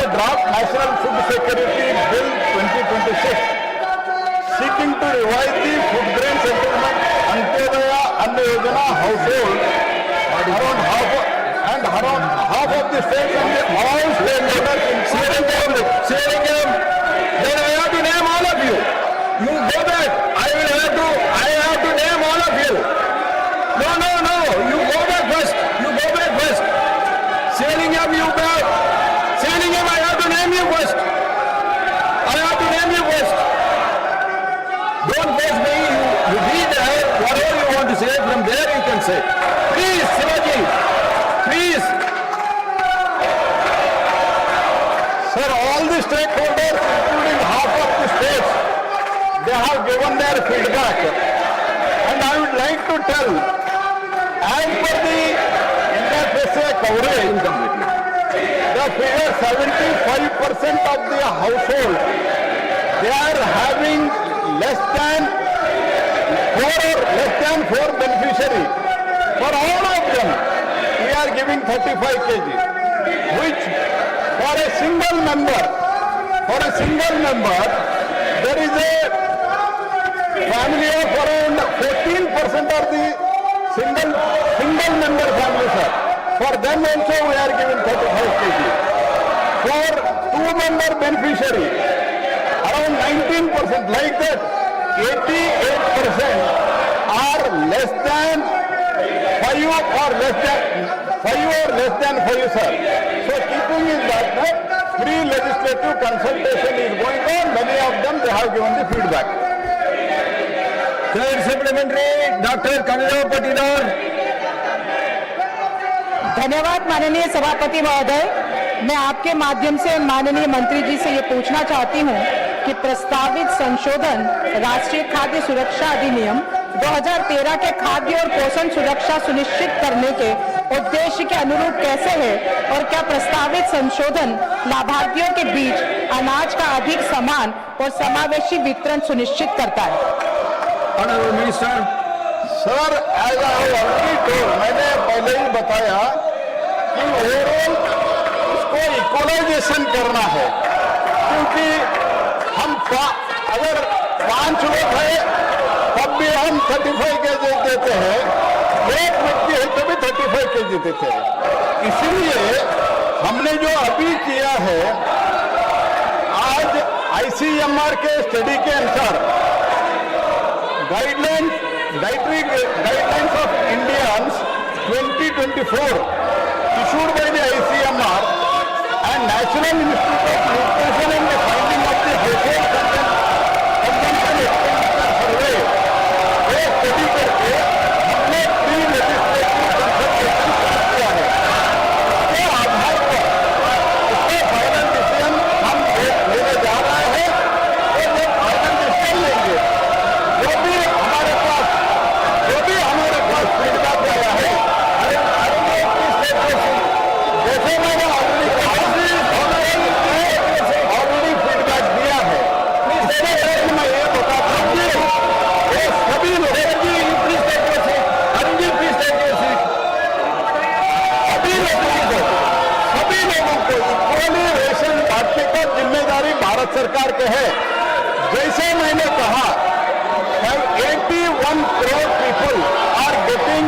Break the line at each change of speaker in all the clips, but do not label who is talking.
the draft National Food Security Bill 2026, seeking to revise the food grain settlement Antyodaya Anna Yojana household around half of the states and all stakeholders in
Srirangam, then I have to name all of you. You go back. I have to name all of you. No. You go back first. Srirangam, you back. Srirangam, I have to name you first. Don't face me. You read whatever you want to say. From there you can say. Please, Shivaji. Please.
Sir, all the stakeholders, including half of the states, they have given their feedback. And I would like to tell, as per the NFSA coverage, the figure 75% of the household, they are having less than four beneficiary. For all of them, we are giving 35 kg, which for a single member, there is a family of around 14% of the single member family, sir. For them also we are giving 35 kg. For two-member beneficiary, around 19%, like that, 88% are less than 5 or less than 5, sir. So keeping in that, pre-legislative consultation is going on. Many of them, they have given the feedback.
Third supplementary, Dr. Kanadav Patidar.
धन्यवाद माननीय सभापति महोदय। मैं आपके माध्यम से माननीय मंत्री जी से ये पूछना चाहती हूँ कि प्रस्तावित संशोधन राष्ट्रीय खाद्य सुरक्षा अधिनियम 2013 के खाद्य और पोषण सुरक्षा सुनिश्चित करने के उद्देश्य के अनुरूप कैसे है और क्या प्रस्तावित संशोधन लाभार्थियों के बीच अनाज का अधिक समान और समावेशी वितरण सुनिश्चित करता है?
Honorable Minister.
Sir, as I already told, मैंने पहले ही बताया कि ओवरऑल उसको इक्वलाइजेशन करना है, क्योंकि हम अगर 5 लोग हैं तब भी हम 35 kg देते हैं, एक व्यक्ति है तभी 35 kg देते हैं। इसलिए हमने जो अभी किया है, आज ICMR के स्टडी के अनुसार Dietary Guidelines of Indians 2024 issued by the ICMR and National Institute of Nutrition and the finding of the household consumption expenditure survey, ये स्टडी करके हमने pre-legislative consultation किया है। उसके आधार पर उसका फाइनल डिसीजन हम लेने जा रहे हैं और जब फाइनल डिसीजन लेंगे, जो भी हमारे पास फीडबैक आया है, जैसे मैंने ऑलरेडी फीडबैक दिया है, इसके बाद मैं ये बताता हूँ कि सभी लोगों को इक्वली रेशन बांटने का जिम्मेदारी भारत सरकार के है। जैसे मैंने कहा, 81 करोड़ पीपल आर गेटिंग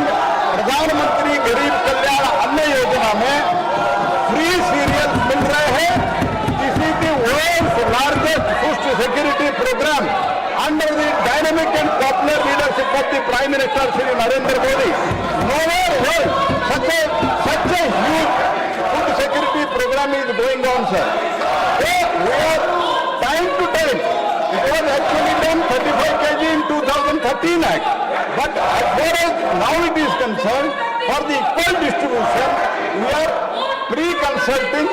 प्रधानमंत्री गरीब कल्याण अन्न योजना में फ्री सीरियल मिल रहे हैं। This is the world's largest food security programme under the dynamic and popular leadership of the prime minister Shri Narendra Modi. Nowhere world such a huge food security program is going on, sir. So we are time to time. It was actually done 35 kg in 2013 Act. But as far as now it is concerned, for the equal distribution, we are pre-consulting.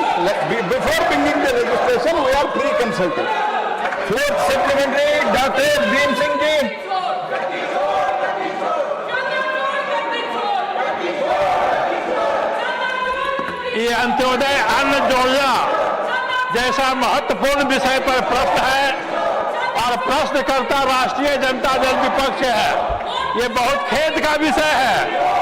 Before bringing the registration, we are pre-consulting.
Fourth supplementary, Dr. Bhim Singh ji.
ये अंत्योदय अन्न योजना जैसा महत्वपूर्ण विषय पर प्रश्न है और प्रश्नकर्ता राष्ट्रीय जनता दल विपक्ष है। ये बहुत खेद का विषय है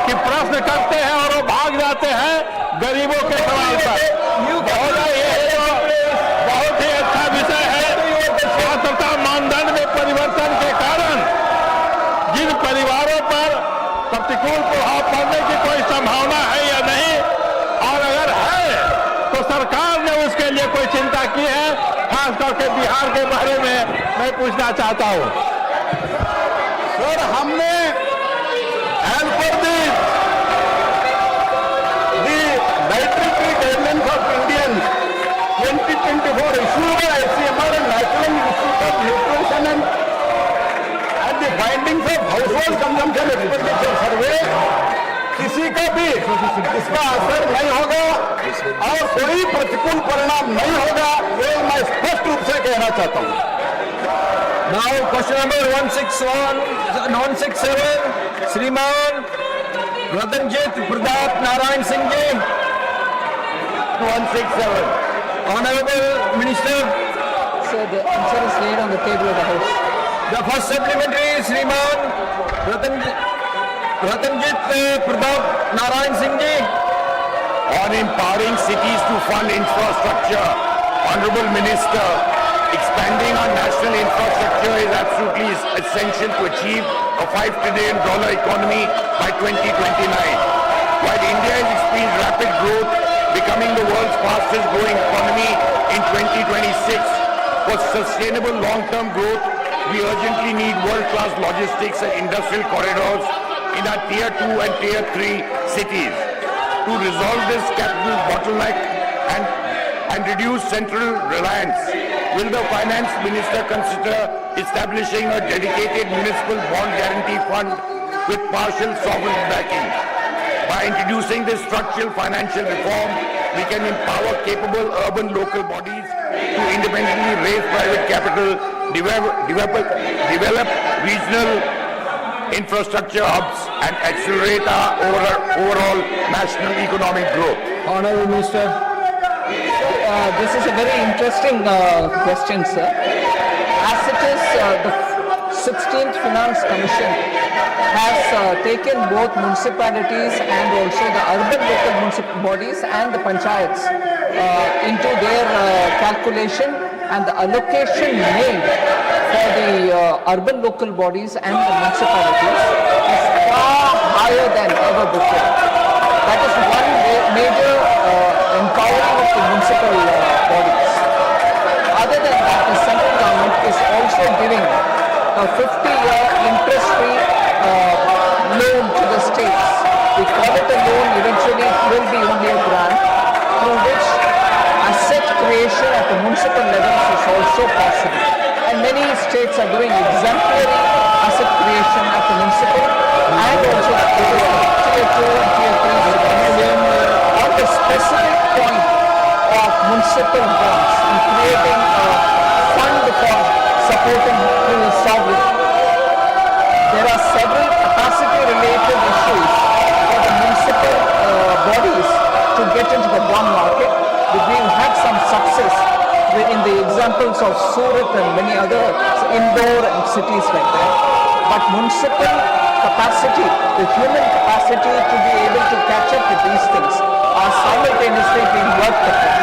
कि प्रश्न करते हैं और वो भाग जाते हैं गरीबों के सवाल पर। महोदय, ये संभावना है या नहीं, और अगर है तो सरकार ने उसके लिए कोई चिंता की है? खास करके बिहार के बारे में मैं पूछना चाहता हूं।
सर, हमने as per the dietary guidelines of Indians 2024 issued by ICMR and National Institute of Nutrition and the findings of household consumption expenditure survey, किसी का भी इसका असर नहीं होगा और कोई प्रतिकूल परिणाम नहीं होगा, ये मैं स्पष्ट रूप से कहना चाहता हूँ।
Now question number 167, Shriman Ratanjit Pratap Narayan Singh ji.
167.
Honorable Minister,
So the answer is laid on the table of the House.
the first supplementary, Shriman Ratanjit Pratap Narayan Singh ji.
On empowering cities to fund infrastructure, Honorable Minister, expanding our national infrastructure is absolutely essential to achieve a $5 trillion economy by 2029. While India has experienced rapid growth, becoming the world's fastest growing economy in 2026, for sustainable long-term growth, we urgently need world-class logistics and industrial corridors in our Tier 2 and Tier 3 cities. To resolve this capital bottleneck and reduce central reliance, will the Finance Minister consider establishing a dedicated municipal bond guarantee fund with partial sovereign backing? By introducing this structural financial reform, we can empower capable urban local bodies to independently raise private capital, develop regional infrastructure hubs and accelerate our overall national economic growth.
Honorable Minister.
This is a very interesting question, sir. As it is, the 16th Finance Commission has taken both municipalities and also the urban local municipal bodies and the panchayats into their calculation, and the allocation made for the urban local bodies and the municipalities is far higher than ever before. That is one major empowering of the municipal bodies. Other than that, the central government is also giving a 50-year interest-free loan to the states. We call it a loan, eventually it will be only a grant, through which asset creation at the municipal levels is also possible. And many states are doing exemplary asset creation at the municipal and also the Tier 2 and Tier 3 cities. On the specific point of municipal bonds and creating a fund for supporting the sovereign, there are several capacity-related issues for the municipal bodies to get into the bond market. We've had some success in the examples of Surat and many other indoor cities like that. But municipal capacity, the human capacity to be able to catch up with these things are simultaneously being worked upon.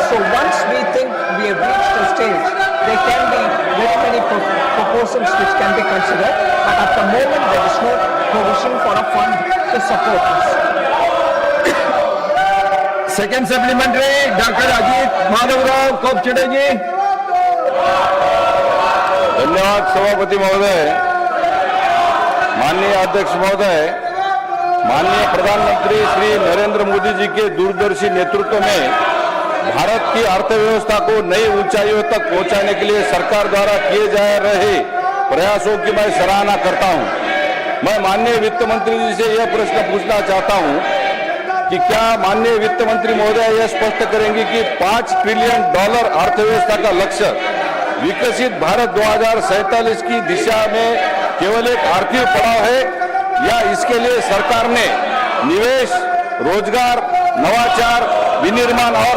So once we think we have reached a stage, there can be very many proposals which can be considered, but at the moment there is no provision for a fund to support this.
Second supplementary, Dr. Ajit Madhavrao Kopchade ji.
धन्यवाद सभापति महोदय, माननीय अध्यक्ष महोदय, माननीय प्रधानमंत्री श्री नरेंद्र मोदी जी के दूरदर्शी नेतृत्व में भारत की अर्थव्यवस्था को नई ऊंचाइयों तक पहुंचाने के लिए सरकार द्वारा किए जा रहे प्रयासों की मैं सराहना करता हूं। मैं माननीय वित्त मंत्री जी से यह प्रश्न पूछना चाहता हूं कि क्या माननीय वित्त मंत्री महोदय यह स्पष्ट करेंगे कि $5 ट्रिलियन अर्थव्यवस्था का लक्ष्य विकसित भारत 2047 की दिशा में केवल एक आर्थिक पड़ाव है, या इसके लिए सरकार ने निवेश, रोजगार, नवाचार, विनिर्माण और